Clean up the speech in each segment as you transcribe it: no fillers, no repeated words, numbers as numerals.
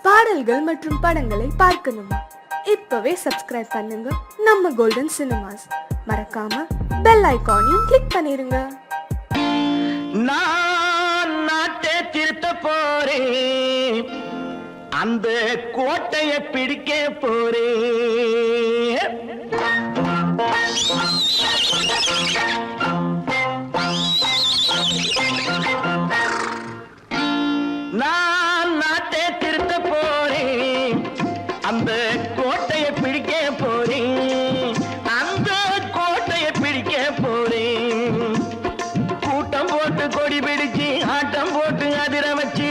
பாடல்கள் மற்றும் படங்களை பார்க்கணுமா? இப்பவே சப்ஸ்கிரைப் பண்ணுங்க நம்ம கோல்டன் சினிமாஸ். மறக்காம பெல் ஐகானையும் கிளிக் பண்ணிருங்க. நான் நாட்டை திருத்த போறேன், அந்த கோட்டையை பிடிக்க போறேன். நான் நாட்டை திருத்த போறேன், அந்த கோட்டையை பிடிக்க போறேன், அந்த கோட்டையை பிடிக்க போறேன். கூட்டம் போட்டு கொடி பிடிச்சு ஆட்டம் போட்டு அதிர வச்சு,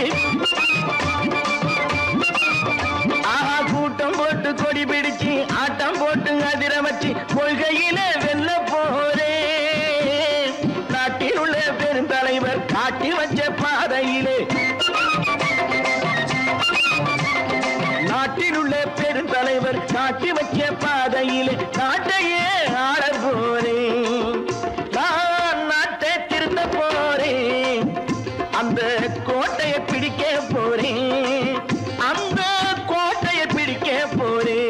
கூட்டம் போட்டு கொடி பிடிச்சு ஆட்டம் போட்டு அதிர வச்சு கொள்கையில வெல்ல போறேன். நாட்டில் உள்ள பெருந்தலைவர் காட்டி வச்ச பாதையிலே, நாட்டில் உள்ள பெருந்தலைவர் காட்டி வச்ச பாதையிலே நாட்டையே ஆள போறேன். நான் நாட்டை திருத்த போறேன், அந்த கோட்டையை பிடிக்க போறேன், அந்த கோட்டையை பிடிக்க போறேன்.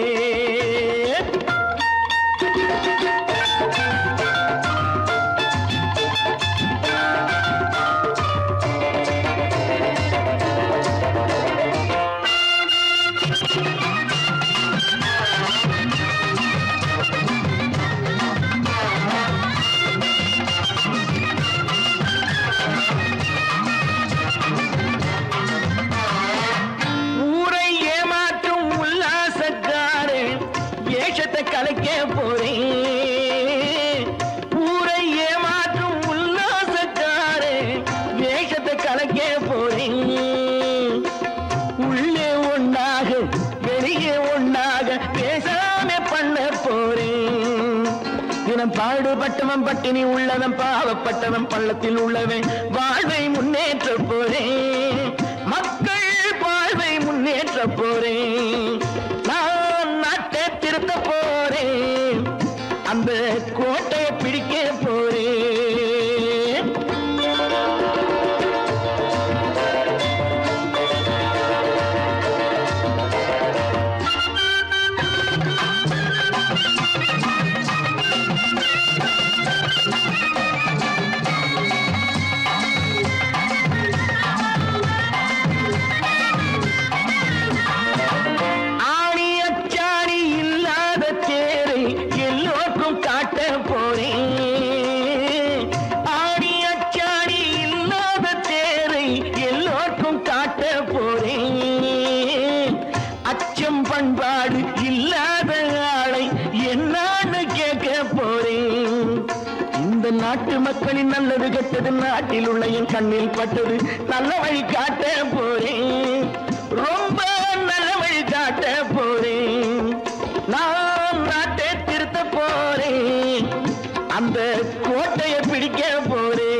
ஊரை ஏமாற்றும் உல்லாசக்காரே வேஷத்தை கலைக்க போறேன். ஊரை ஏமாற்றும் உல்லாசக்காரே வேஷத்தை கலைக்க போறேன். உள்ளே ஒண்ணாக வெளியே ஒண்ணாக பேசாம பண்ண போறேன். தினம் பாடுபட்டவன் பட்டினி உள்ளவன் பாவப்பட்டவன் பள்ளத்தில் உள்ளவன் வாழ்வை முன்னேற்ற போறேன். மக்கள் வாழ்வை முன்னேற்ற போறேன். நான் நாட்டை திருத்த போறேன், அந்த கோட்டையை பிடிக்க போறேன். ஆணி அச்சாணி இல்லாத தேரை எல்லோருக்கும் காட்ட போறேன். ஆணி அச்சாணி இல்லாத தேரை எல்லோருக்கும் காட்ட போறேன். அச்சம் பண்பாடு இல்லாத ஆளை என்னான்னு கேட்க போறேன். இந்த நாட்டு மக்களின் நல்லது கெட்டது நாட்டில் உள்ள என் கண்ணில் பட்டது நல்ல வழி காட்ட போறேன். ரொம்ப நல்ல வழி காட்ட போறேன். நான் நாட்டை திருத்த போறேன், அந்த கோட்டையை பிடிக்க போறேன்.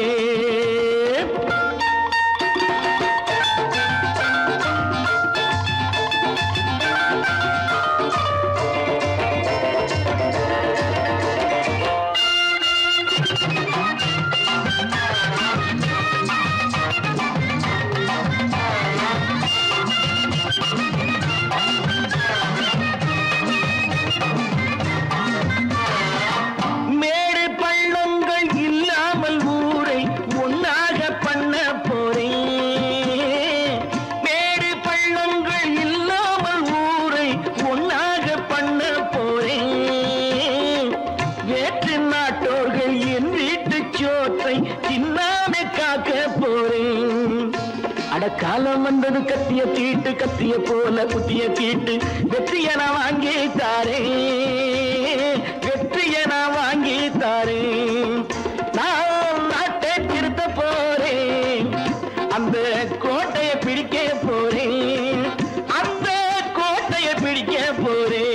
மேடு பள்ளங்கள் இல்லாமல் ஊரை ஒன்னாக பண்ண போறேன். மேடு பள்ளங்கள் இல்லாமல் ஊரை ஒன்னாக பண்ண போறேன். வேற்று நாட்டோர்கள் என் வீட்டு சோற்றை தின்னாமே காக்க போறேன். அடக்காலம் வந்தது கத்திய தீட்டு, கத்திய போல குத்திய தீட்டு வெற்றிய நான் வாங்கி தாரேன், வெற்றிய நான் வாங்கி தாரேன். நான் நாட்டை திருத்த போறேன், அந்த கோட்டையை பிடிக்க போறேன், அந்த கோட்டையை பிடிக்க போறேன்.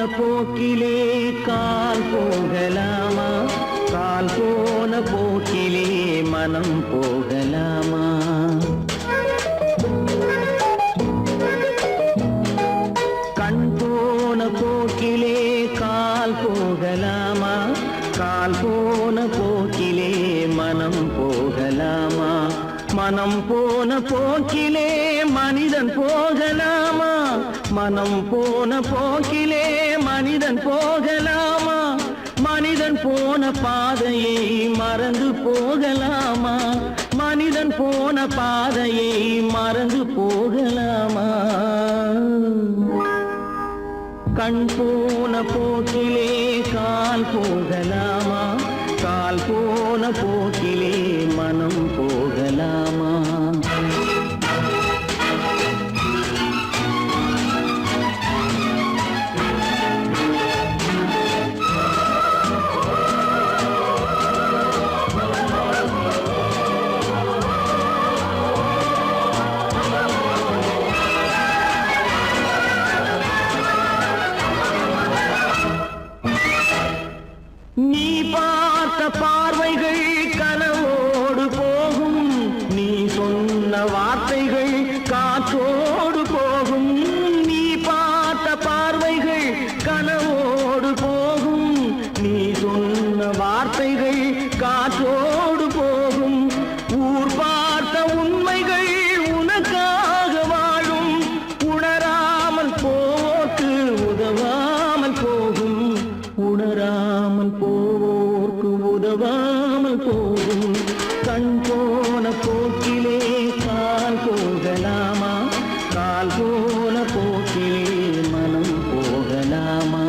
போக்கிலே கால் போகலாமா கால் போன போக்கிலே மனம் போகலாமா கண் போன போக்கிலே கால் போகலாமா கால் போன போக்கிலே மனம் போகலாமா மனம் போன போக்கிலே மனிதன் போகலாமா மனம் போன போக்கிலே மனிதன் போகலாமா மனிதன் போன பாதையை மறந்து போகலாமா மனிதன் போன பாதையை மறந்து போகலாமா கண் போன போக்கிலே கால் போகலாமா கால் போன போக்கிலே மனம் போகலாமா நீ பார்த்த பார்வைகள் கனவோடு போகும் நீ சொன்ன வார்த்தைகள் காற்றோடு போகும் நீ பார்த்த பார்வைகள் கனவோடு போகும் நீ சொன்ன வார்த்தைகள் காற்றோடு போகும் ஊர் பார்த்த உண்மைகள் உனக்காக வாழும் உணராமல் போக்கு உதவாமல் போகும் உணராமல் போவோர்க்கு உதவாமல் போகும் கண் போன போக்கிலே கால் போகலாமா கால் போன போக்கிலே மனம் போகலாமா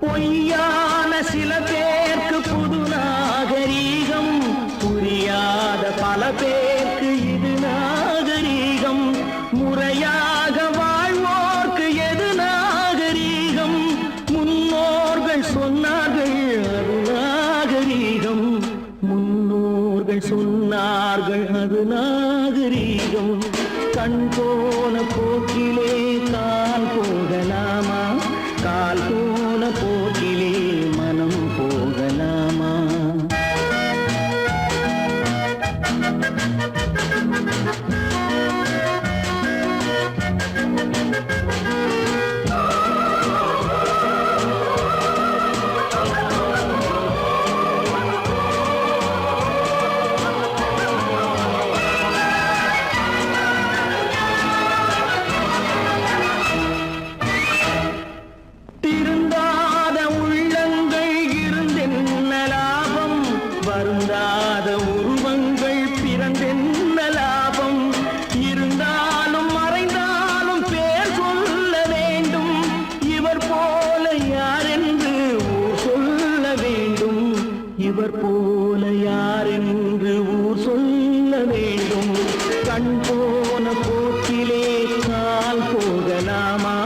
பொய்யான சில பேருக்கு புது நாகரீகம் புரியாத பல பேருக்கு இது நாகரீகம் முறையாக வாழ்வோர்க்கு எது நாகரீகம் முன்னோர்கள் சொன்னார்கள் அது நாகரீகம் முன்னோர்கள் சொன்னார்கள் அது நாகரீகம் கண் போன போக்கிலே கால் போகலாமா கால் போன போக்கிலே மனம் போகலாமா திருந்தாத உள்ளங்கள் இருந்தென்ன லாபம் வருந்தாத உருவங்கள் பிறந்தென்ன லாபம் இருந்தாலும் மறைந்தாலும் பேர் சொல்ல வேண்டும் இவர் போல யாரென்று ஊர் சொல்ல வேண்டும் இவர் போல யாரென்று ஊர் சொல்ல வேண்டும் கண் போன போக்கிலே கால் போகலாமா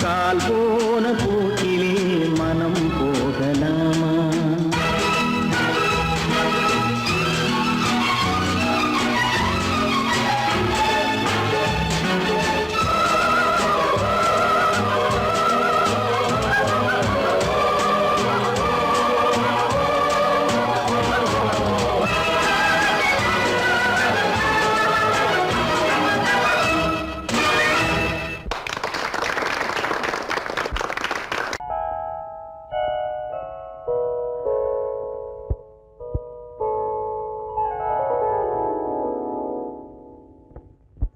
கால் போன போக்கிலே மனம் போகலாமா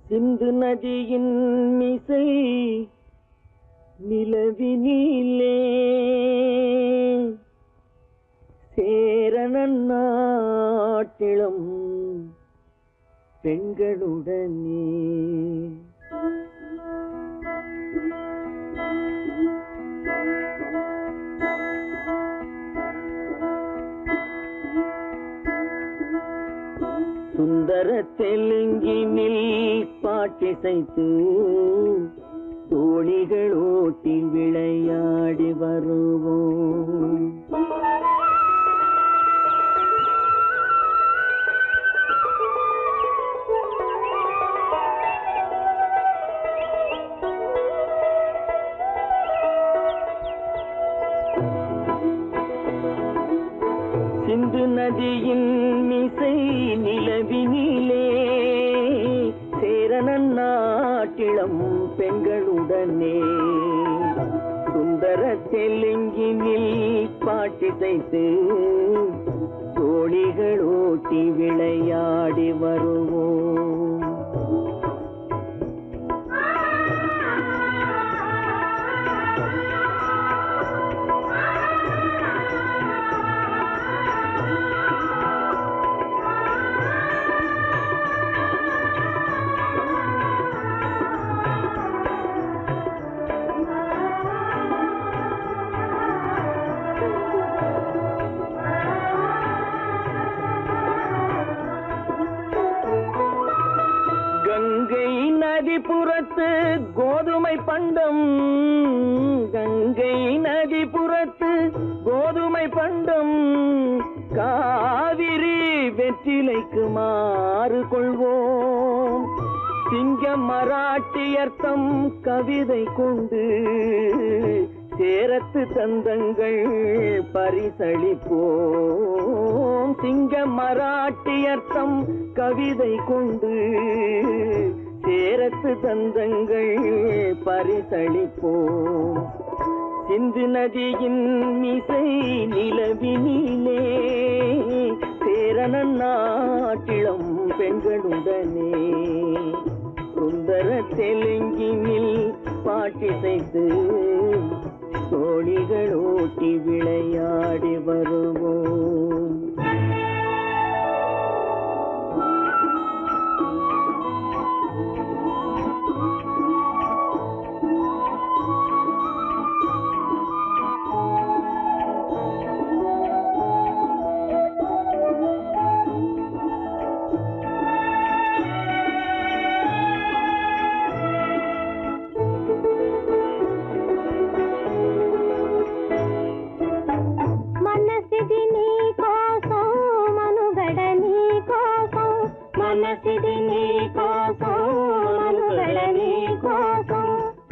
சிந்து நதியின் மிசை நிலவினிலே சேரணன் நாட்டிளம் பெண்களுடனே. சுந்தர தெலுங்கினில் பாட்டிசைத்து தோணிகள் ஓட்டி விளையாடி வருவோம். சிந்து நதியின் மிசை நிலவினிலே சேரணன் நாட்டிளம் பெண்களுடனே சுந்தர தெலுங்கினில் பாட்டிசைத்து தோணிகள் ஓட்டி விளையாடி வருவோம். கங்கை நதிபுறத்து கோதுமை பண்டம், கங்கை நதிபுறத்து கோதுமை பண்டம், காவிரி வெற்றிலைக்கு மாறு கொள்வோம். சிங்க மராட்டியர்த்தம் கவிதை கொண்டு சேரத்து தந்தங்கள் பரிசளிப்போம். சிங்க மராட்டியர்த்தம் கவிதை கொண்டு சேரத்து தந்தங்கள் பரிசளிப்போம். சிந்து நதியின் மிசை நிலவினிலே சேரணன் நாட்டிளம் பெண்களுடனே சுந்தர தெலுங்கினில் பாட்டிசைத்து தோணிகள் ஓட்டி விளையாடி வருவோம்.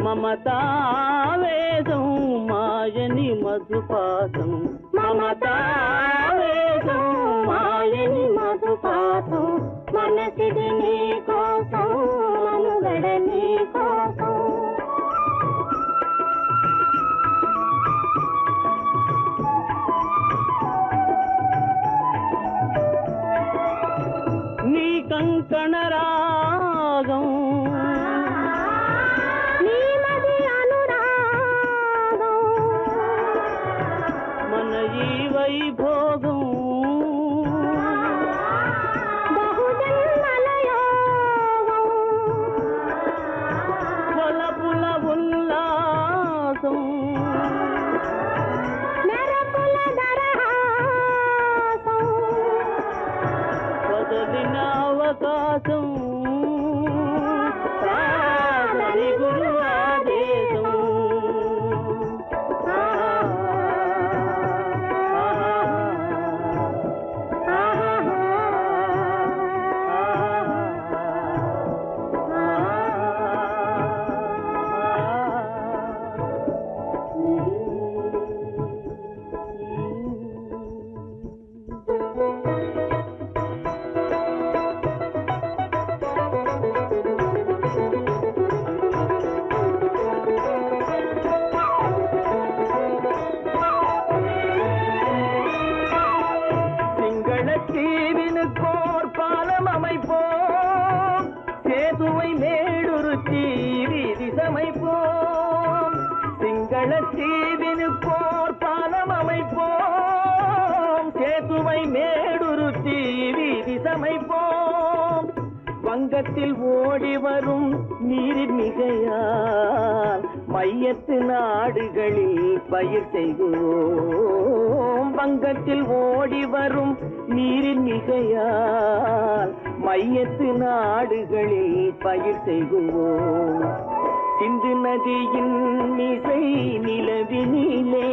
మమతావేదం మాయని మధుపాతం, మమతావేదం మాయని మధుపాతం, మనసిది నీ కోసం మనుగడ నీ కోసం. నీ కంకణ రాగం వైభోగం బహుజన్మలయోగం కొలపుల ఉల్లాసం మెరపుల దరహాసం వదలిన అవకాశం సాధని గురు ఆదేశం. வங்கத்தில் ஓடி வரும் நீரின் மிகையால் மையத்து நாடுகளில் பயிர் செய்கிறோம். வங்கத்தில் ஓடி வரும் நீரின் மிகையால் மையத்து நாடுகளில் பயிர் செய்கிறோம். சிந்து நதியின் மிசை நிலவினிலே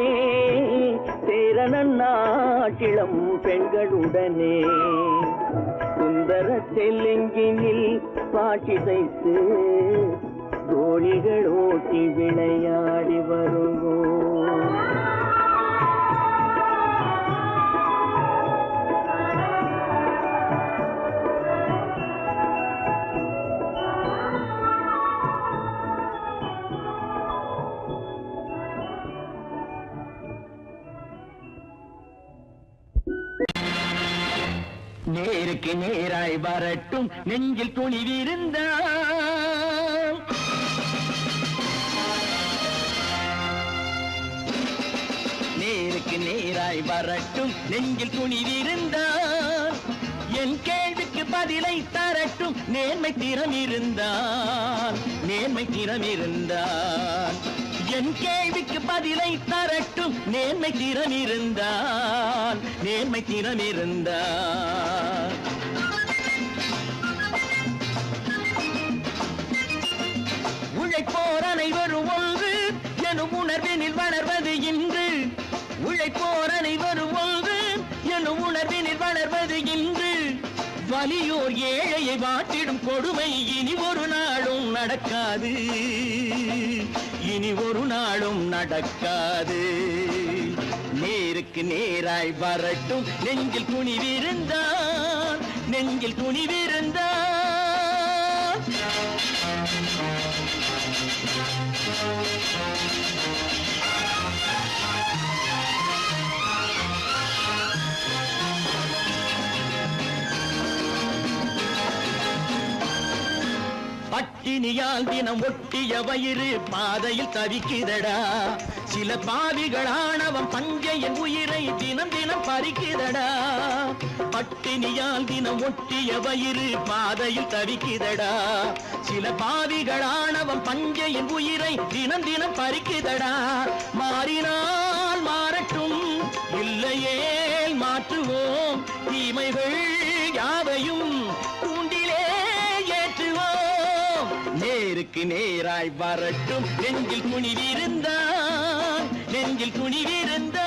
சேரணன் நாட்டிளம் பெண்களுடனே சுந்தர தெலுங்கினில் பாட்டிசைத்து தோழிகள் ஓட்டி விளையாடி வருவோம். நேருக்கு நேராய் வரட்டும் நெஞ்சில் துணிவிருந்தால், நேருக்கு நேராய் வரட்டும் நெஞ்சில் துணிவிருந்தால், என் கேள்விக்கு பதிலை தரட்டும் நேர்மை திறம் இருந்தால், நேர்மை திறம் இருந்தால். என் கேள்விக்கு பதிலை தரட்டும் நேர்மை திறம் இருந்தால், நேர்மை திறம் இருந்தால். உழைப்போர் அனைவரும் ஒன்று எனும் உணர்வினில் வளர்வது இன்று, உழைப்போர் அனைவரும் ஒன்று எனும் உணர்வினில் வளர்வது இன்று. வலியோர் ஏழையை வாட்டிடும் கொடுமை இனி ஒரு நாளும் நடக்காது, இனி ஒரு நாளும் நடக்காது. நேருக்கு நேராய் வரட்டும் நெஞ்சில் துணிவிருந்தால், நெஞ்சில் துணிவிருந்தால். பட்டினியால் தினம் ஒட்டிய வயிறு பாதையில் தவிக்குதடா, சில பாவிகளானவன் பஞ்சையின் உயிரை தினம் தினம் பறிக்குதடா. பட்டினியால் தினம் ஒட்டிய வயிறு பாதையில் தவிக்குதடா, சில பாவிகளானவன் பஞ்சையின் உயிரை தினம் தினம் பறிக்குதடா. மாறினால் மாறட்டும் இல்லையே மாற்றுவோம், தீமைகள் யாவையும் கூண்டிலே ஏற்றுவோம். நேருக்கு நேராய் வரட்டும் நெஞ்சில் துணிவிருந்தால், நெஞ்சில் துணிவிருந்தால்.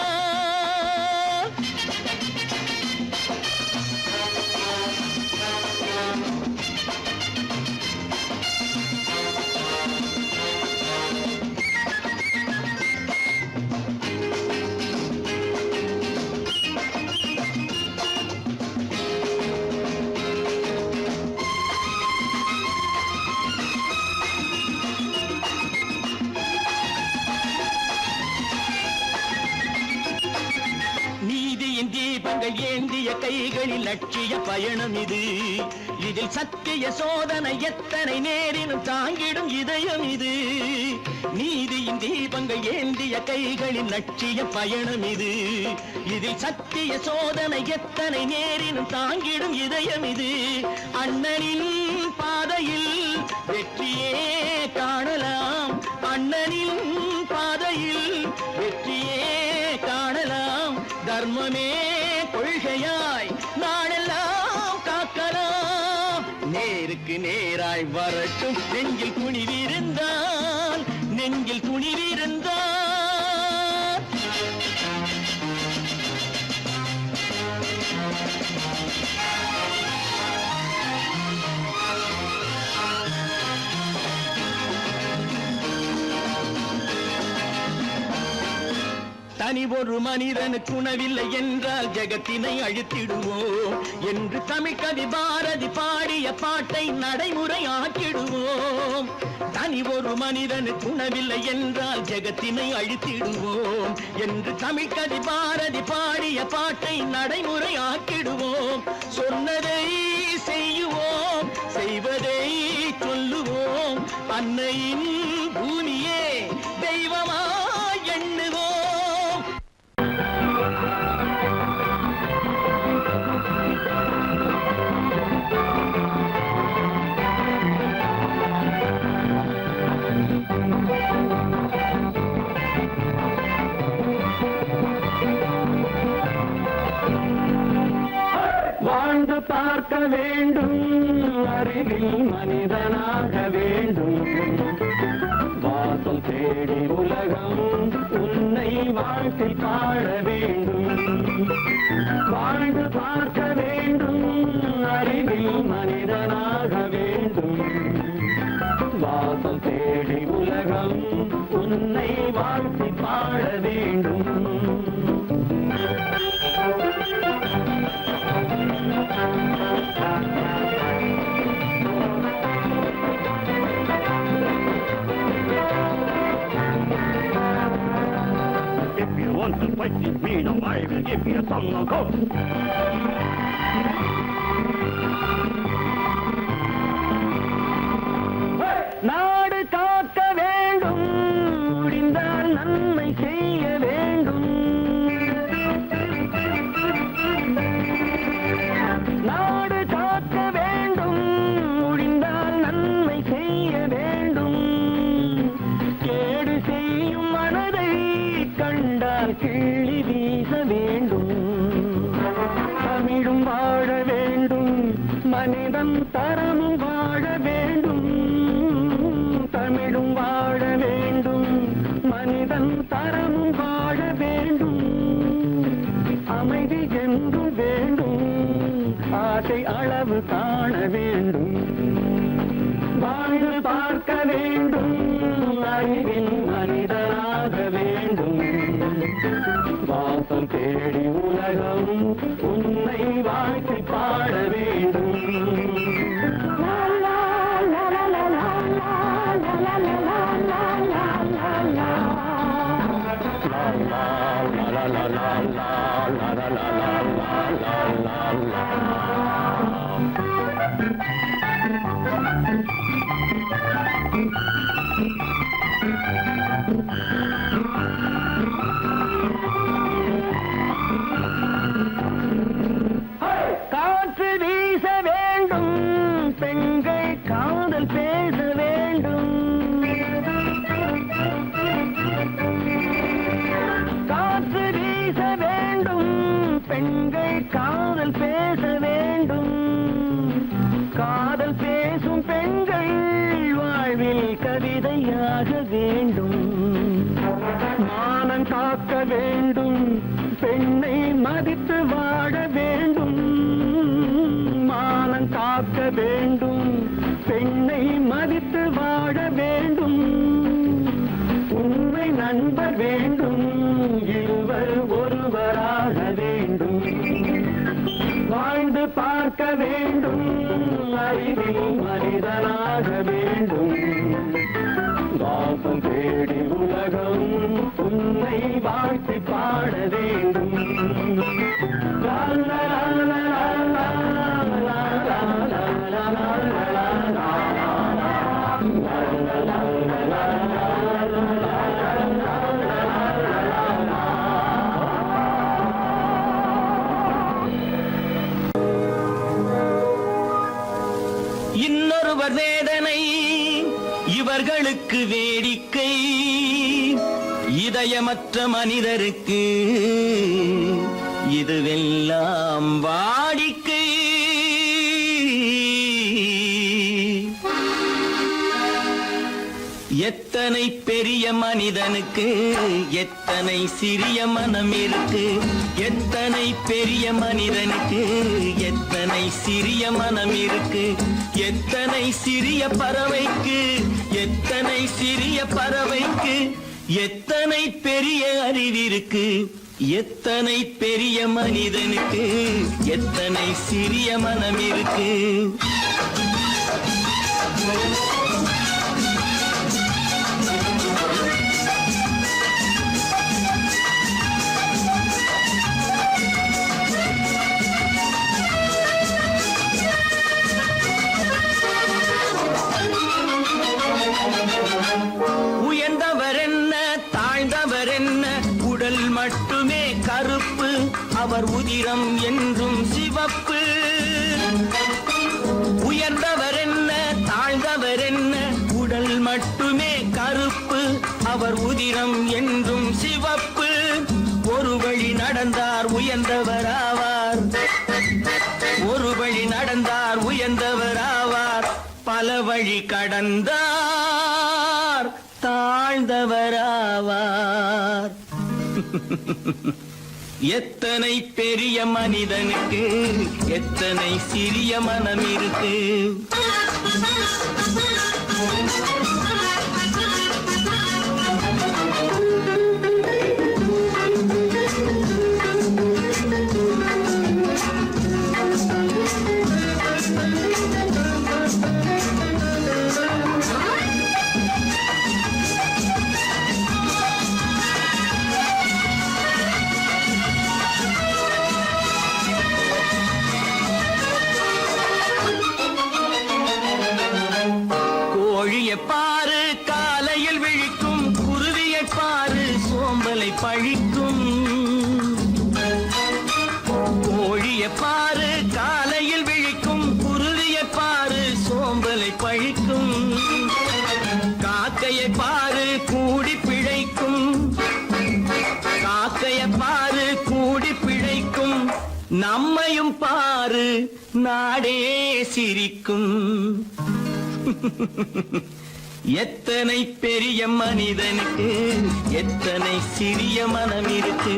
தீபங்கள் ஏந்திய கைகளில் லட்சிய பயணம் இது, இதில் சத்திய சோதனை எத்தனை நேரினும் தாங்கிடும் இதயம் இது. நீதியின் தீபங்கள் ஏந்திய கைகளில் லட்சிய பயணம் இது, இதில் சத்திய சோதனை எத்தனை நேரினும் தாங்கிடும் இதயம் இது. அண்ணனின் பாதையில் வெற்றியே காணலாம், அண்ணனின் பாதையில் வெற்றியே காணலாம். தர்மமே கொள்கையாய் நாடெல்லாம் காக்கலாம். நேருக்கு நேராய் வரட்டும் நெஞ்சில் துணிவிருந்தால், நெஞ்சில் துணிவிருந்தால். தனி ஒரு மனிதனுக்கு உணவில்லை என்றால் ஜெகத்தினை அழித்திடுவோம் என்று தமிழ் கவி பாரதி பாடிய பாட்டை நடைமுறை ஆக்கிடுவோம். தனி ஒரு மனிதனுக்கு உணவில்லை என்றால் ஜெகத்தினை அழித்திடுவோம் என்று தமிழ் கவி பாரதி பாடிய பாட்டை நடைமுறை ஆக்கிடுவோம். சொன்னதை செய்யுவோம், செய்வதை சொல்லுவோம், அன்னையின் பூமியே தெய்வமா எண்ணுவோம். மனிதனாக வேண்டும் வாசல் தேடி உலகம் உன்னை வாழ்க்கை பாட வேண்டும் வாழ்ந்து பார்க்க வேண்டும் அறிவில் மனிதனாக வேண்டும் வாசல் தேடி உலகம் உன்னை வாழ்க்கை பாட வேண்டும் If you want to fight with me, now I will give you a song of hope. நாடு காக்க வேண்டும் முடிந்தால் நன்மை செய்ய வேண்டும் நாடு காக்க வேண்டும் முடிந்தால் நன்மை செய்ய வேண்டும் கேடு செய்யும் மனதை கண்டால் கிள்ளி வீச வேண்டும் தமிழும் வாழ வேண்டும் மனிதன் தரமும் வாழ வேண்டும் தமிழும் வாழ வேண்டும் மனிதன் தரமும் வாழ வேண்டும் அமைதி என்றும் வேண்டும் ஆசை அளவு காண வேண்டும் வாழ்ந்து பார்க்க வேண்டும் அறிவில் மனிதனாக வேண்டும் வாசம் தேடி உலகம் உன்னை வாழ்க்கை பாட வேண்டும் காற்று வீச வேண்டும் பெண்கள் காதல் பேச வேண்டும் காற்று வீச வேண்டும் பெண்கள் காதல் பேச வேண்டும் காதல் பேசும் பெண்கள் வாழ்வில் கவிதையாக வேண்டும் மானம் காக்க வேண்டும் பெண்ணை மதித்து வாழ வேண்டும் மானம் காக்க வேண்டும் பெண்ணை மதித்து வாழ வேண்டும் உண்மை நண்பர் வேண்டும் இருவர் ஒருவராக வேண்டும் வாழ்ந்து பார்க்க வேண்டும் அறிவில் மனிதனாக வேண்டும் வாசம் தேடி உலகம் உன்னை வாழ்த்தி பாட வேண்டும் லா லா லா லா லா லா லா லா லா லா லா இன்னொருவர் வேதனை இவர்களுக்கு வேடிக்கை இதயமற்ற மனிதருக்கு இதுவெல்லாம் வாடிக்கை எத்தனை பெரிய மனிதனுக்கு எத்தனை சிறிய மனம் இருக்கு எத்தனை பெரிய மனிதனுக்கு எத்தனை சிறிய மனம் இருக்கு எத்தனை சிறிய பறவைக்கு எத்தனை சிறிய பறவைக்கு எத்தனை பெரிய அறிவிருக்கு எத்தனை பெரிய மனிதனுக்கு எத்தனை சிறிய மனம் இருக்கு உயர்ந்தவர் என்ன தாழ்ந்தவர் என்ன உடல் மட்டுமே கருப்பு அவர் உதிரம் என்றும் சிவப்பு உயர்ந்தவர் என்ன தாழ்ந்தவர் என்ன உடல் மட்டுமே கருப்பு அவர் உதிரம் என்றும் சிவப்பு ஒரு வழி நடந்தார் உயர்ந்தவர் ஆவார் ஒரு வழி நடந்தார் உயர்ந்தவர் ஆவார் பல வழி கடந்தார் தாழ்ந்தவராவார். எத்தனை பெரிய மனிதனுக்கு எத்தனை சிறிய மனம் இருக்கு. கோழியை பாரு காலையில் விழிக்கும், குருவியை பாரு சோம்பலை பழிக்கும். கோழியை பாரு காலையில் விழிக்கும், குருவியை பாரு சோம்பலை பழிக்கும். காக்கையை பாரு கூடி பிழைக்கும், காக்கையை பாரு கூடி பிழைக்கும். நம்மையும் பாரு நாடே சிரிக்கும். எத்தனை பெரிய மனிதனுக்கு எத்தனை சிறிய மனம் இருக்கு.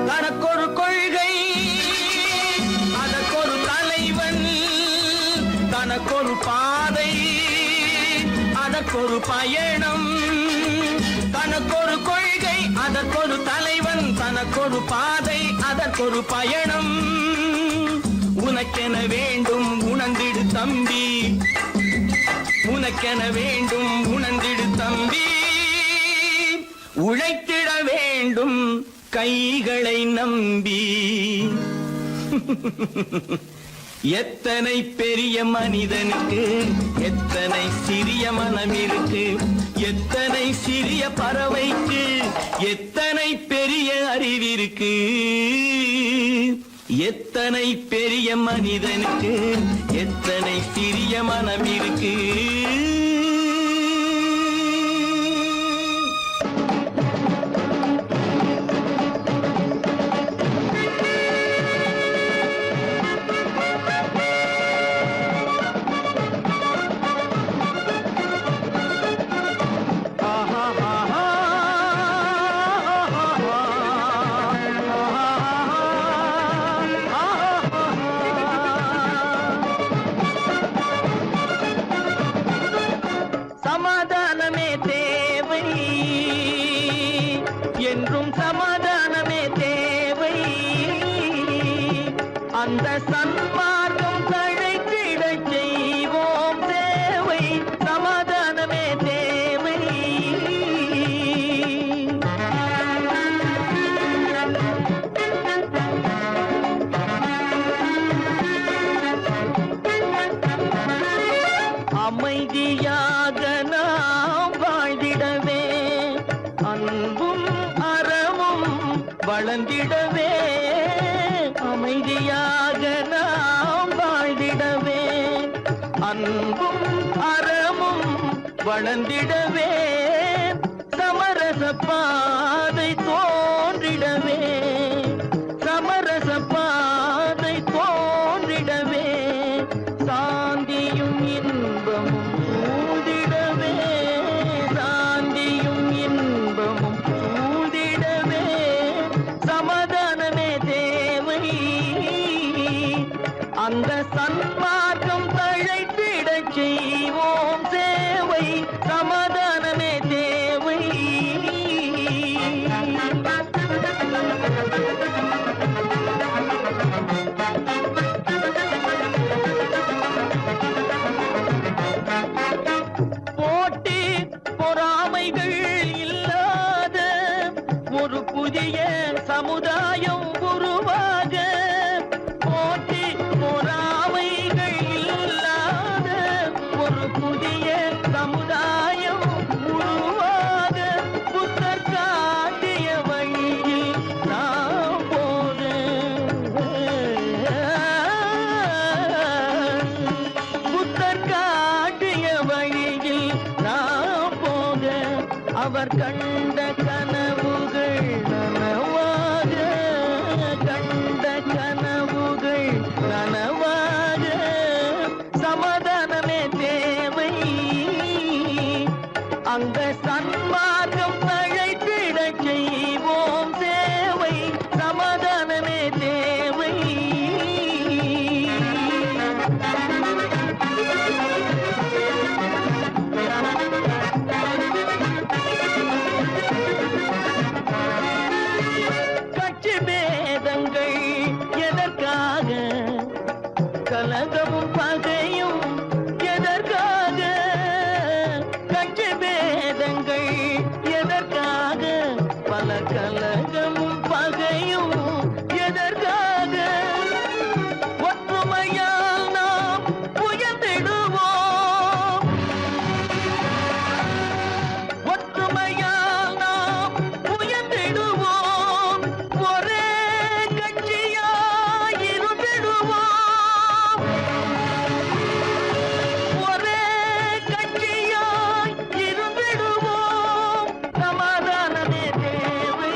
தனக்கொரு கொள்கை அதற்கொரு தலைவன், தனக்கொரு பாதை அதற்கொரு பயணம். தனக்கொரு கொள்கை அதற்கொரு தலைவன், தனக்கொரு பாதை அதற்கொரு பயணம். உனக்கென வேண்டும் உணர்ந்திடு தம்பி, உனக்கென வேண்டும் உணர்ந்திடு தம்பி. உழைத்திட வேண்டும் கைகளை நம்பி. எத்தனை பெரிய மனிதனுக்கு எத்தனை சிறிய மனம் இருக்கு. எத்தனை சிறிய பறவைக்கு எத்தனை பெரிய அறிவிருக்கு. எத்தனை பெரிய மனிதனுக்கு எத்தனை சிறிய மனம் இருக்கு. சமாதானமே தேவை என்றும் சமாதானமே தேவை. அந்த சன்மார்க்கம் தழைத்திடச் செய்வோம் சேவை. சமாதானமே தேவை. அமைதியாக நாம் வாழ்ந்திடவே, அன்பும் அறமும் வளர்ந்திடவே. அமைதியாக நாம் வாழ்ந்திடவே, அன்பும் அறமும் வளர்ந்திடவே. சமரச பாதை தோன்றிடவே, சமரச பாதை தோன்றிடவே. சாந்தியும் இன்பமும் சூழ்ந்திடவே, சாந்தியும் இன்பமும் சூழ்ந்திடவே. சமாதானமே தேவை. அந்த சன்மார்க்கம் தழைத்திடச் செய்வோம் சேவை. சமாதானமே தேவை. போட்டி பொறாமைகள் இல்லாத ஒரு புதிய சமுதாயம் உருவாக. போட்டி பொறாமைகள் இல்லாத ஒரு புதிய சமுதாயம் உருவாக. புத்தர் கண்ட கனவுகள் நனவாக கண்ட கனவுகள் நனவாக சமாதானமே தேவை அங்க சன்மார்க்கம் தழைத்திட செய்வோம் தேவை சமாதானமே தேவை கட்சி பேதங்கள் எதற்காக கலகமும் பகையும் எதற்காக கட்சி பேதங்கள் எதற்காக பல கலகமும் பகையும் எதற்காக ஒற்றுமையால் நாம் உயர்ந்திடுவோம் ஒற்றுமையால் நாம் உயர்ந்திடுவோம் ஒரே கட்சியாய் இருந்திடுவோம் ஒரே கட்சியாய் இருந்திடுவோம் சமாதானமே தேவை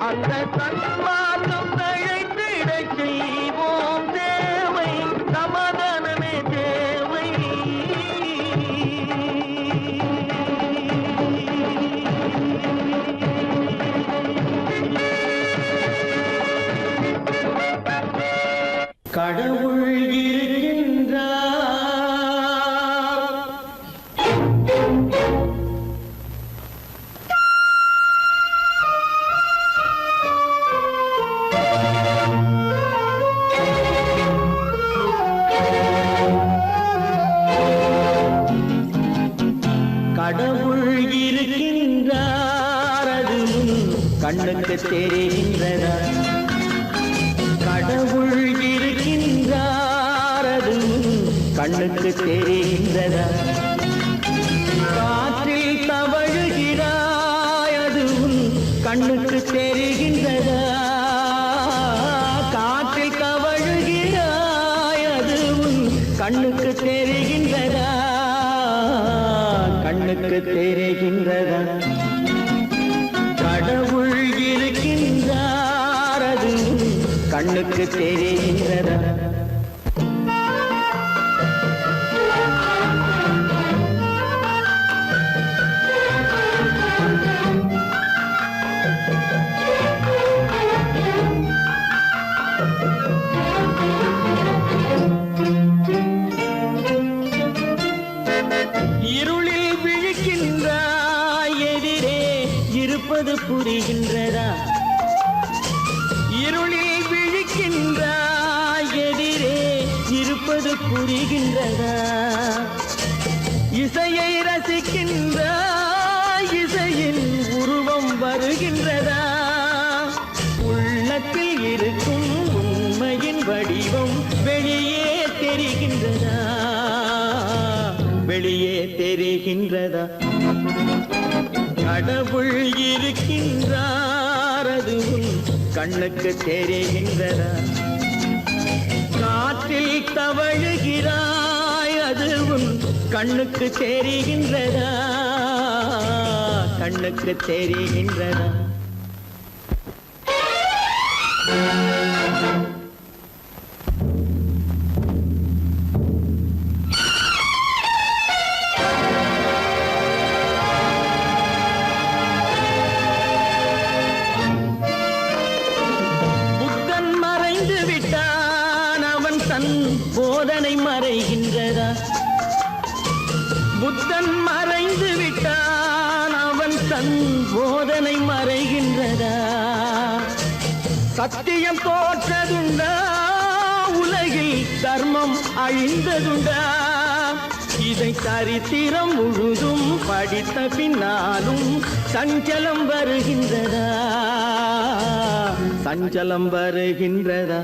அந்த சன்மார்க்கம் தழைத்திட செய்வோம் தேவை சமாதானமே தேவை கடவுள் இருக்கின்றார் கடவுள் இருக்கின்றார் அது கண்ணுக்கு தெரிகின்றதா கடவுள் இருக்கின்றார் அது கண்ணுக்கு தெரிகின்றதா காற்றில் தவழுகிறாய் அது கண்ணுக்கு தெரிகின்றதா காற்றில் தவழுகிறாய் அது கண்ணுக்கு தெரிகின்றதா கண்ணுக்கு தெரிகின்றதா கடவுள் இருக்கின்றார் அது கண்ணுக்கு தெரிகின்றதா இருளில் விழிக்கின்றாய் எதிரே இருப்பது புரிகின்றதா இருளில் விழிக்கின்றாய் எதிரே இருப்பது புரிகின்றதா இசையை ரசிக்கின்றாய் இசையின் உருவம் வருகின்றதா உள்ளத்தில் இருக்கும் உண்மையின் வடிவம் வெளியே தெரிகின்றதா வெளியே தெரிகின்றதா கடவுள் இருக்கின்றார் அது கண்ணுக்கு தெரிகின்றதா காற்றில் தவழுகிறாய் அது கண்ணுக்கு தெரிகின்றதா கண்ணுக்கு தெரிகின்றதா புத்தன் மறைந்து விட்டான் அவன் தன் போதனை மறைகின்றதா புத்தன் மறைந்து விட்டான் அவன் தன் போதனை மறைகின்றதா சத்தியம் தோற்றதுண்டா உலகில் தர்மம் அழிந்ததுண்டா இதை சரித்திரம் முழுதும் படித்த பின்னாலும் சஞ்சலம் வருகின்றதா சஞ்சலம் வருகின்றதா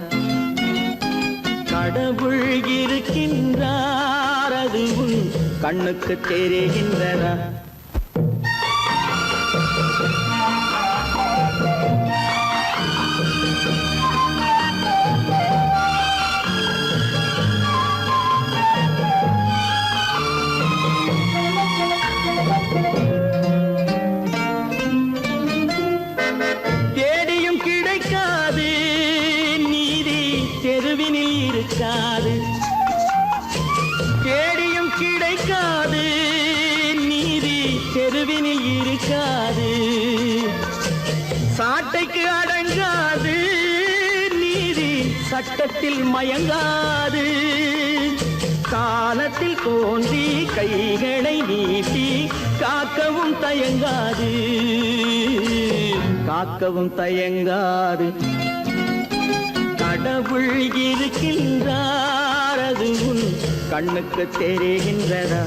கடவுள் இருக்கின்றார் அது கண்ணுக்கு தெரிகின்றதா இருக்காது, சாட்டைக்கு அடங்காது, நீதி சட்டத்தில் மயங்காது. காலத்தில் தோன்றி கைகளை நீட்டி காக்கவும் தயங்காது, காக்கவும் தயங்காது. கடவுள் இருக்கின்றார், அது உன் கண்ணுக்கு தெரிகின்றதா?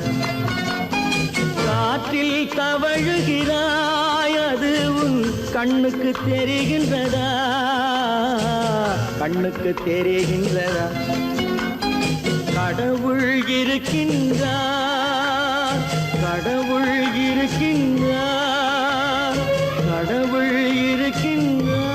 காற்றில் தவழுகிறாய், அது உன் கண்ணுக்கு தெரிகின்றதா? கண்ணுக்கு தெரிகின்றதா? கடவுள் இருக்கின்றார், கடவுள் இருக்கின்றார், கடவுள் இருக்கின்றார்.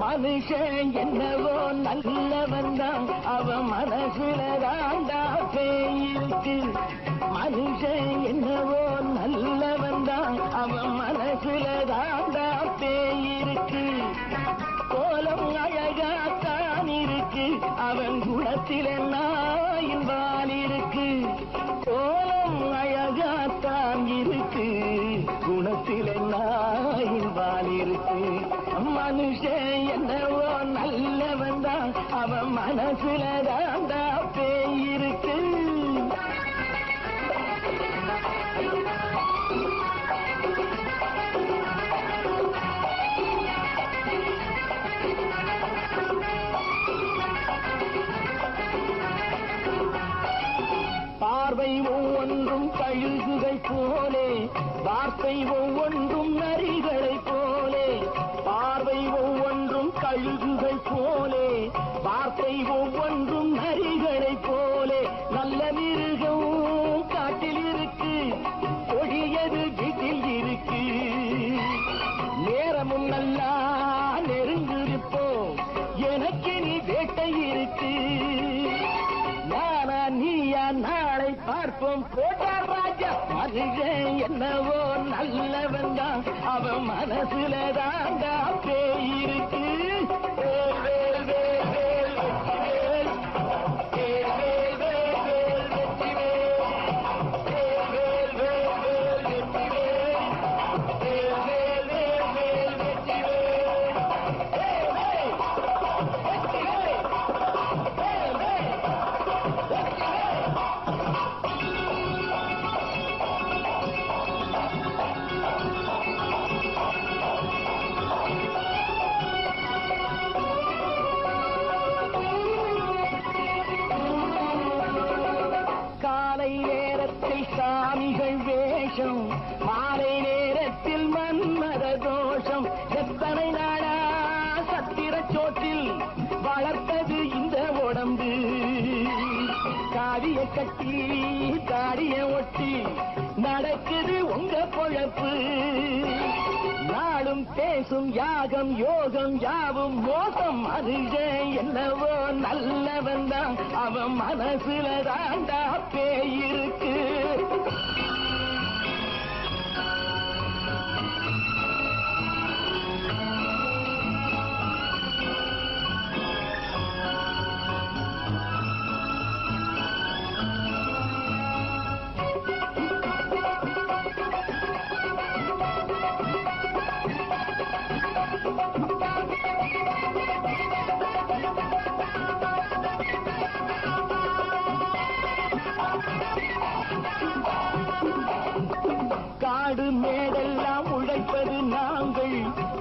மனுஷன் என்னவோ நல்லவன் தான், அவன் மனசுல தாண்டா பேயிருக்கு. மனுஷன் என்னவோ நல்லவன் தான், அவன் மனசுல தாண்டா பேயிருக்கு. கோலம் அழகாத்தான் இருக்கு, அவன் குணத்தில நாயின் வால் இருக்கு. கோலம் அழகாத்தான் இருக்கு, குணத்தில நாயின் வால் இருக்கு. மனுஷன் என்னவோ நல்லவன் தான், அவன் மனசுல தாண்டா பேயிருக்கு. பார்வை ஒவ்வொன்றும் கழுகுகள் போலே, வார்த்தை ஒவ்வொன்றும் நரிகளை போலே. பார்வை ஒவ்வொன்றும் கழுகுகள் போலே, வார்த்தை ஒவ்வொன்றும் நரிகளை போலே. நல்ல மிருகம் காட்டில் இருக்கு, கொடியது வீட்டில் இருக்கு. நேரமும் நல்லா நெருங்கிருப்போம், எனக்கு நீ வேட்டை இருக்கு. நானா நீயா நாளை பார்ப்போம், போட்டார் ராஜா. மனுஷன் என்னவோ நல்லவன் தான், அவன் மனசுல தாண்டா பேயிருக்கு. சாமிகள் வேஷம், மாலை நேரத்தில் மன்மத தோஷம். எத்தனை நாளா சத்திர சோற்றில் வளர்த்தது இந்த உடம்பு. காவிய கட்டி தாடிய ஒட்டி நடக்குது உங்க பொழப்பு. நாளும் பேசும் யாகம் யோகம் யாவும் மோசம். மனுஷன் என்னவோ நல்லவன் தான், அவன் மனசுல தாண்டா பேயிருக்கு. காடு மேடெல்லாம் உழைப்பது நாங்கள்,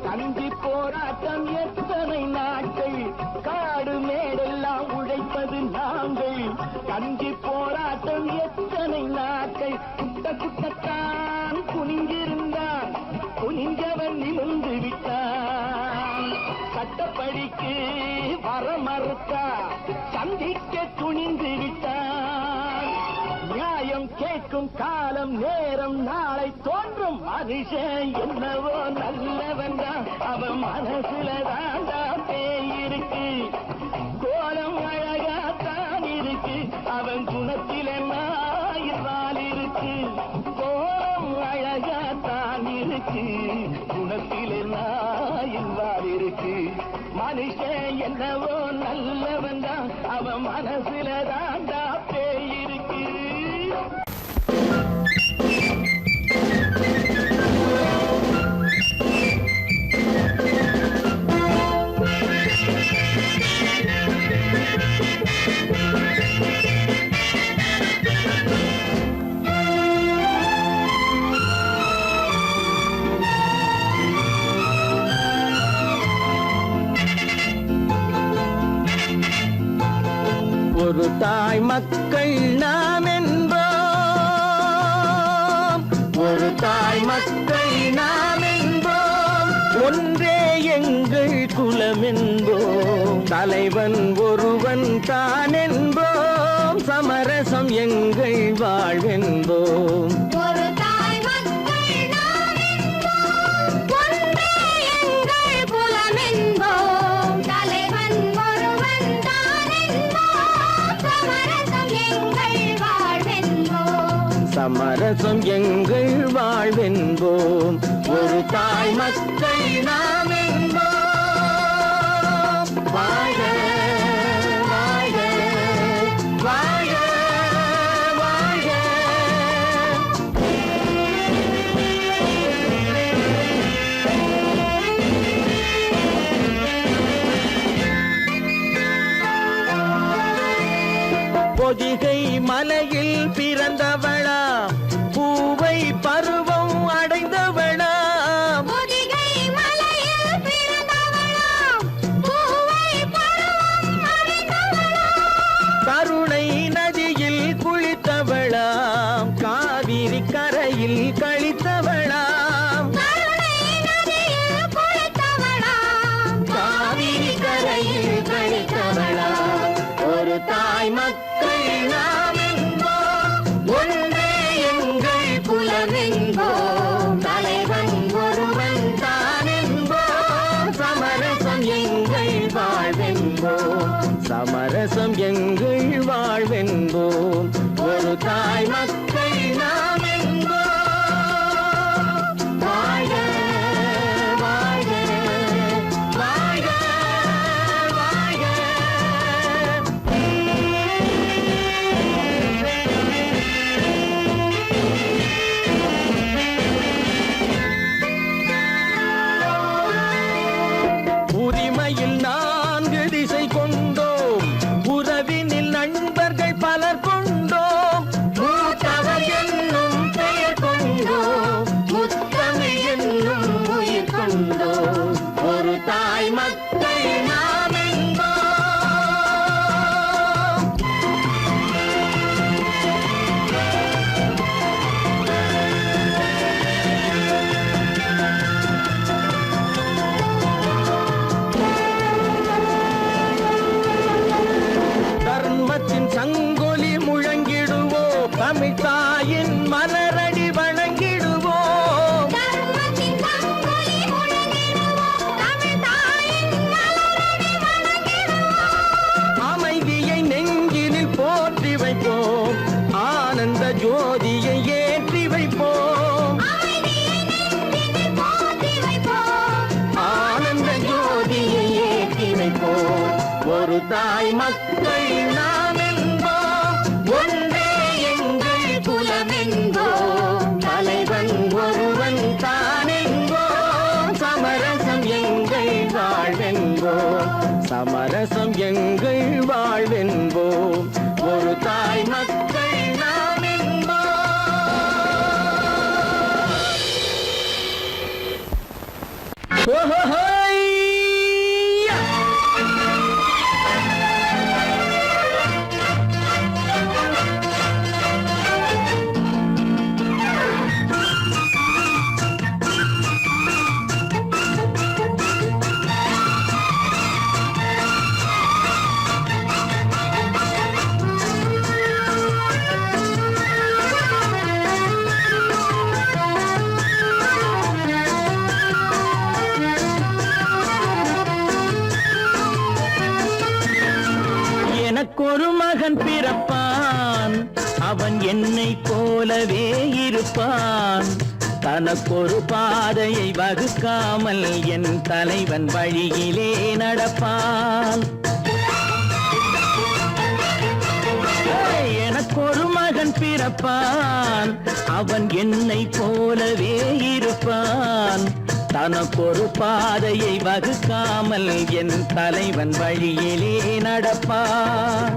கஞ்சி போராட்டம் எத்தனை நாட்கள். காடு மேடெல்லாம் உழைப்பது நாங்கள், கஞ்சி போராட்டம் எத்தனை நாட்கள். குட்ட குட்டத்தான் குனிஞ்சிருந்தான், குனிஞ்சவன் நிமிர்ந்து விட்டான். சட்டப்படி வீட்டுக்கு வர மறுத்தா சந்திக்க துணிந்து விட்டான். நியாயம் கேட்கும் காலம் நேரம் நாளை தோன்றும். மனுஷன் என்னவோ நல்லவன் தான், அவன் மனசுல தாண்டா பேய் இருக்கு. கோலம் அழகாத்தான் இருக்கு, அவன் குணத்தில நாயிரால் இருக்கு. கோலம் அழகாத்தான் இருக்கு, குணத்தில நாயிரால் இருக்கு. மனுஷன் என்னவோ நல்லவன் தான், அவன் மனசுல தாண்டா பேய் இருக்கு. ஒரு தாய் மக்கள் நாம் என்போம், ஒரு தாய் மக்கள் நாம் என்போம், ஒன்றே எங்கள் குலம் என்போம். தலைவன் ஒருவன் தான் என்போம், சமரசம் எங்கள் வாழ்வென்போம். ஒரு தாய் மக்கள் நாம் என்போம், ஒன்றே எங்கள் குலம் என்போம். தலைவன் ஒருவன் தான் என்போம், சமரசம் எங்கள் வாழ்வென்போம். சமரசம் எங்கள் வாழ்வென்போம். ஒரு தாய் மக்கள் நாம் என்போம். வாழ்க வாழ்க வாழ்க வாழ்க. பொதிகை மலையில் பிறந்தவளா, பூவை பருவம் அடைந்தவளா. பொதிகை மலையில் பிறந்தவளாம், பூவை பருவம் அடைந்தவளாம். கருணை நதியில் குளித்தவளாம், காவிரி கரையில் கழித்தவளாம். கருணை நதியில் குளித்தவளாம், காவிரி கரையில் கழித்தவளாம். ஒரு தாய் மக்கள் நாம் என்போம், ஒன்றே எங்கள் குலம் என்போம். தலைவன் ஒருவன் தான் என்போம், சமரசம் எங்கள் வாழ்வென்போம். சமரசம் எங்கள் வாழ்வென்போம். ஒரு தாய் மக்கள் நாம் என்போம். வாழ்க வாழ்க வாழ்க வாழ்க. உரிமையில் 4 திசை கொண்டோம், உறவினில் நண்பர்கள் பலர் கொண்டோம். மூத்தவர் என்னும் பெயர் கொண்டோம், முத்தமிழ் என்னும் உயிர் கொண்டோம். ஒரு தாய் மக்கள் நாம் என்போம். தர்மத்தின் சங்கொலி முழங்கிடுவோம், தமிழ் தாயின் மலரடி வணங்கிடுவோம். தர்மத்தின் சங்கொலி முழங்கிடுவோம், தமிழ் தாயின் மலரடி வணங்கிடுவோம். அமைதியை நெஞ்சினில் போற்றி வைப்போம், ஆனந்த ஜோதியை ஏற்றி வைப்போம். அமைதியை நெஞ்சினில் போற்றி வைப்போம், ஆனந்த ஜோதியை ஏற்றி வைப்போம். ஒரு தாய் மக்கள் நாம் என்போம், ஒன்றே எங்கள் குலம் என்போம். தலைவன் ஒருவன் தான் என்போம், சமரசம் எங்கள் வாழ்வென்போம். சமரசம் எங்கள் வாழ்வென்போம். ஒரு தாய் மக்கள் நாம் என்போம். ஓஹோஹோய்யா! எனக்கொரு மகன் பிறப்பான், அவன் என்னை போலவே இருப்பான். தனக்கொரு பாதையை வகுக்காமல் என் தலைவன் வழியிலே நடப்பான். எனக்கொரு மகன் பிறப்பான், அவன் என்னை போலவே இருப்பான். தனக்கொரு பாதையை வகுக்காமல் என் தலைவன் வழியிலே நடப்பான்.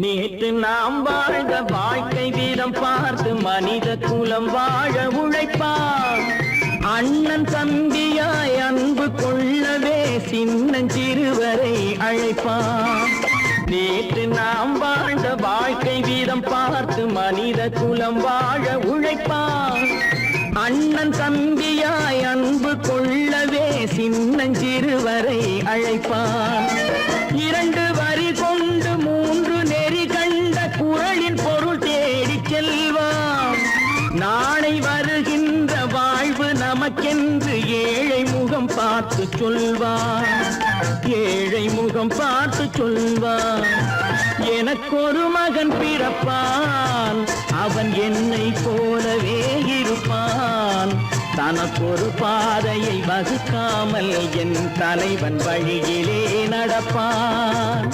நேற்று நாம் வாழ்ந்த வாழ்க்கை வீதம் பார்த்து மனித குலம் வாழ உழைப்பான். அண்ணன் தம்பியாய் அன்பு கொள்ளவே சின்னஞ்சிறுவரை அழைப்பான். நேற்று நாம் வாழ்ந்த வாழ்க்கை வீதம் பார்த்து மனித குலம் வாழ உழைப்பான். அண்ணன் தம்பியாய் அன்பு கொள்ளவே சின்னஞ்சிறுவரை அழைப்பான். இரண்டு வரி கொண்டு மூன்று நெறி கண்ட குறளின் பொருள் தேடிச் செல்வான். நாளை வருகின்ற வாழ்வு நமக்கென்று ஏழை முகம் பார்த்து சொல்வான். ஏழை முகம் பார்த்து சொல்வான். எனக்கொரு மகன் பிறப்பான், அவன் என்னை போலவே இருப்பான். தனக்கொரு பாதையை வகுக்காமல் என் தலைவன் வழியிலே நடப்பான்.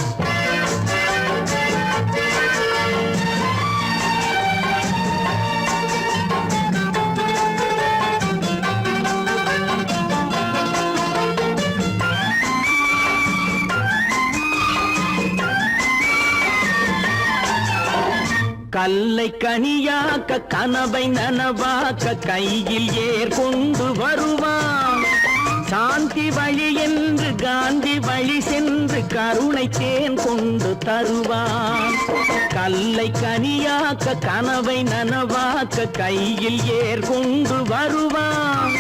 கல்லை கனியாக்க கனவை நனவாக்க கையில் ஏற்கொண்டு வருவான். சாந்தி வழி என்று காந்தி வழி சென்று கருணை தேன் கொண்டு தருவான். கல்லை கனியாக்க கனவை நனவாக்க கையில் ஏற்கொண்டு வருவான்.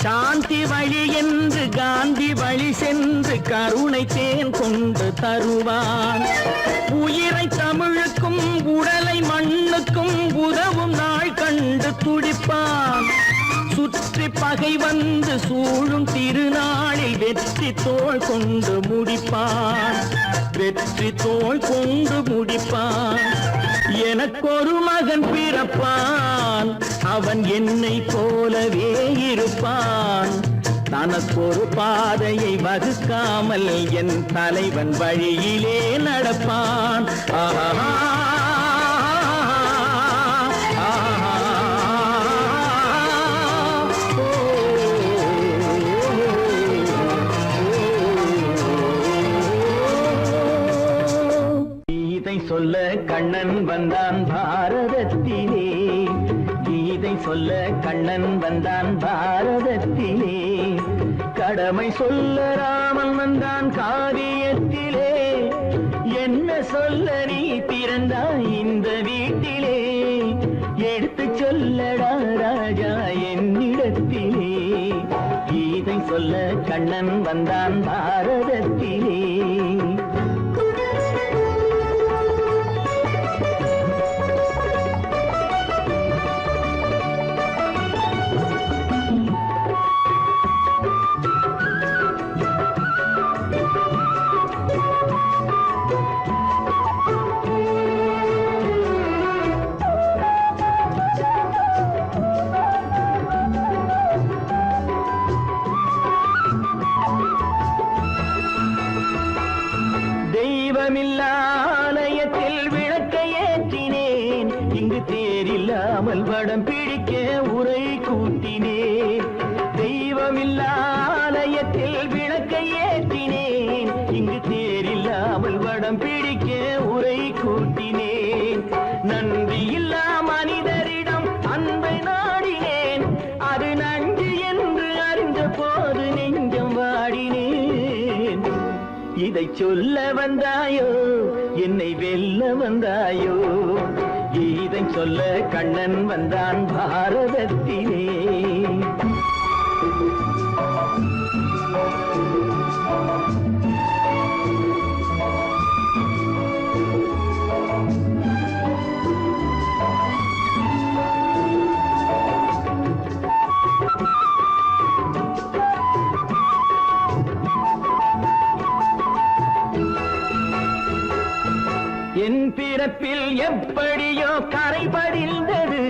சாந்தி வழி என்று காந்தி வழி சென்று கருணை தேன் கொண்டு தருவான். உயிரை தமிழுக்கும் உடலை மண்ணுக்கும் உதவும் நாள் கண்டு துடிப்பான். சுற்றி பகை வந்து சூழும் திருநாளில் வெற்றி தோள் கொண்டு முடிப்பான். வெற்றி தோள் கொண்டு முடிப்பான். எனக்கொரு மகன் பிறப்பான், அவன் என்னை போலவே இருப்பான். தனக்கொரு பாதையை வகுக்காமல் என் தலைவன் வழியிலே நடப்பான். ஆஹா சொல்ல கண்ணன் வந்தான் பாரதத்திலே. கீதை சொல்ல கண்ணன் வந்தான் பாரதத்திலே. கடமை சொல்ல ராமன் வந்தான் காரியத்திலே. என்ன சொல்ல நீ பிறந்தாய் இந்த வீட்டிலே. எடுத்து சொல்லடா ராஜா என்னிடத்திலே. கீதை சொல்ல கண்ணன் வந்தான் பாரதத்திலே. ஆலயத்தில் விளக்கை ஏற்றினேன். இங்கு தேரில்லாமல் வடம் பிடிக்க உரை கூட்டினேன். தெய்வமில்லா ஆலயத்தில் விளக்கை ஏற்றினேன். இங்கு தேரில்லாமல் வடம் பிடிக்க உரை கூட்டினேன். நன்றி இல்லா மனிதரிடம் அன்பை நாடினேன். அது நன்றி என்று அறிந்த போது நெஞ்சம் வாடினேன். இதை சொல்ல வந்தாயோ என்னை வெல்ல வந்தாயோ. இதை சொல்ல கண்ணன் வந்தான் பாரதத்திலே. நினப்பில் எப்படியோ கரை படிந்தது,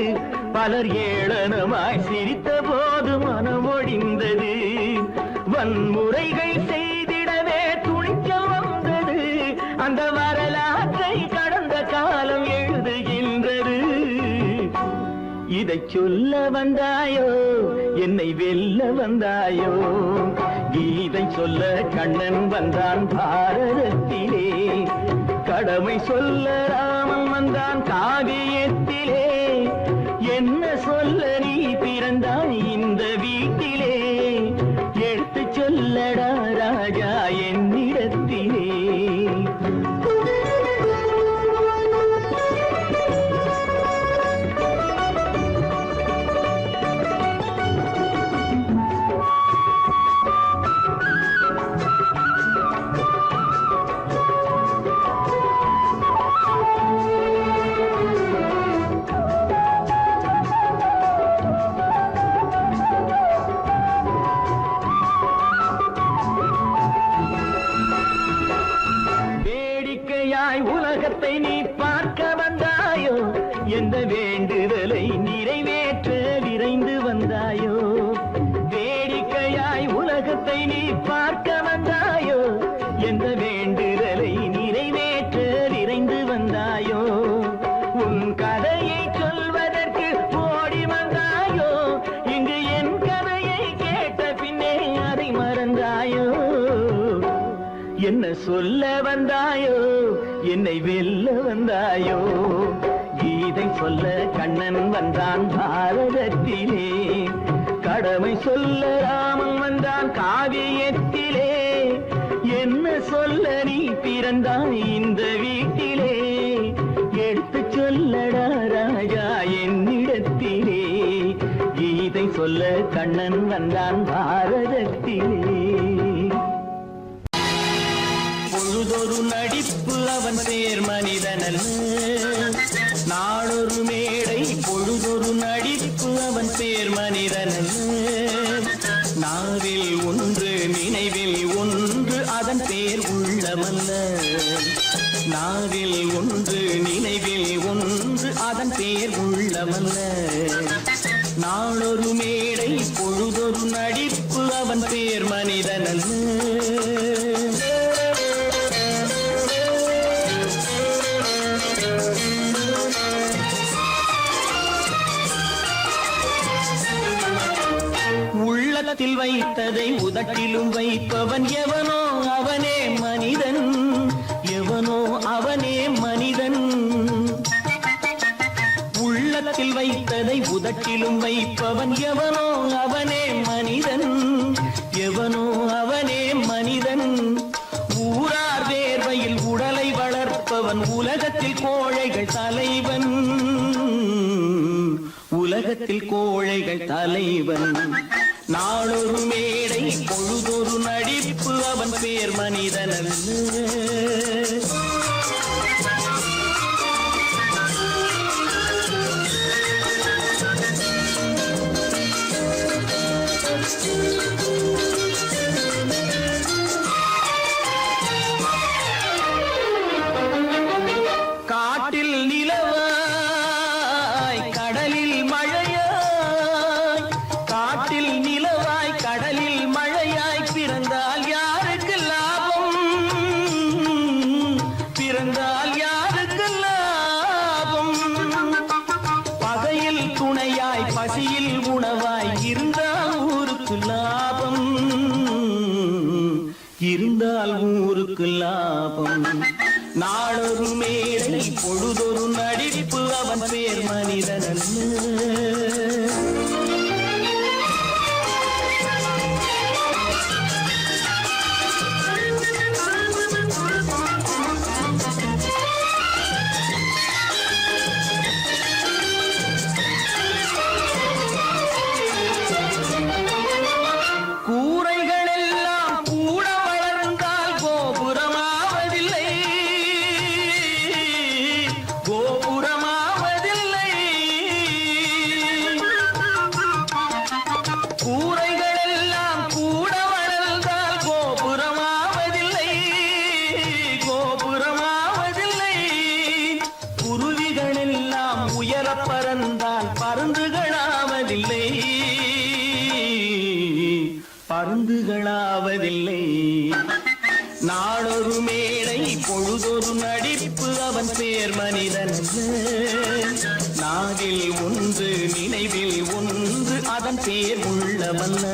பலர் ஏளனமாய் சிரித்த போது மனமொழிந்தது. வன்முறைகள் செய்திடவே துணிச்சல் வந்தது, அந்த வரலாற்றை கடந்த காலம் எழுதுகின்றது. இதை சொல்ல வந்தாயோ, என்னை வெல்ல வந்தாயோ, கீதை சொல்ல கண்ணன் வந்தான் பாரதத்திலே, கடமை சொல்ல ராமன் வந்தான் காவியத்திலே. என்ன சொல்ல நீ பிறந்தாய் இந்த வீட்டிலே, எடுத்து சொல்லடா ராஜா என்னிடத்திலே. உலகத்தை நீ பார்க்க வந்தாயோ, எந்த வேண்டுதலை நிறைவேற்ற விரைந்து வந்தாயோ. வேடிக்கையாய் உலகத்தை நீ பார்க்க வந்தாயோ, எந்த வேண்டுதலை நிறைவேற்ற விரைந்து வந்தாயோ. உன் கதையை சொல்வதற்கு ஓடி வந்தாயோ, இங்கு என் கதையை கேட்ட பின்னே அதை மறந்தாயோ. என்ன சொல்ல வந்தாயோ, என்னை வெல்ல வந்தாயோ, கீதை சொல்ல கண்ணன் வந்தான் பாரதத்திலே, கடமை சொல்ல ராமன் வந்தான் காவியத்திலே. என்ன சொல்ல நீ பிறந்தாய் இந்த வீட்டிலே, எடுத்து சொல்லடா ராஜா என்னிடத்திலே, கீதை சொல்ல கண்ணன் வந்தான் பாரதத்திலே. பொழுதொரு நடிப்பு அவன் பேர் மனிதனல்ல, நாளொரு மேடை பொழுதொரு நடிப்பு அவன் பேர் மனிதனல்ல. நாவில் ஒன்று நினைவில் ஒன்று அதன் பேர் உள்ளமல்ல, நாவில் ஒன்று நினைவில் ஒன்று அதன் பேர் உள்ளமல்ல. நாளொரு மேடை பொழுதொரு நடிப்பு அவன் பேர் மனிதனல்ல. உள்ளத்தில் வைத்ததை உதட்டிலும் வைப்பவன் எவனோ அவனே மனிதன், எவனோ அவனே மனிதன். உள்ளத்தில் வைத்ததை உதட்டிலும் வைப்பவன் எவனோ அவனே மனிதன், எவனோ அவனே மனிதன். ஊரார் வேர்வையில் உடலை வளர்ப்பவன் உலகத்தில் கோழைகள் தலைவன், உலகத்தில் கோழைகள் தலைவன். நாளொரு மேடை பொழுதொரு நடிப்பு அவன் பேர் மனிதனல்ல. காட்டில் நிலவாய் கடலில் மழையாய், காட்டில் நிலவாய் கடலில் மழையாய் பிறந்தால் யாருக்கு லாபம், பிறந்தால் யாருக்கு லாபம். பகையில் துணையாய் பசியில் உணவாய் இருந்தால் ஊருக்கு லாபம், இருந்தால் ஊருக்கு லாபம். நாளொரு மேடை பொழுதொரு நடிப்பு அவன் பேர் மனிதனல்ல. கூரைகள் எல்லாம் கூட வளர்ந்தால் கோபுரமாவதில்லை, கோபுரம் மருந்துகளாவதில்லை. நாளொரு மேடை பொழுதொரு நடிப்பு அவன் பேர் மனிதன் நாகில் ஒன்று நினைவில் ஒன்று அதன் பேர் உள்ளவல்ல.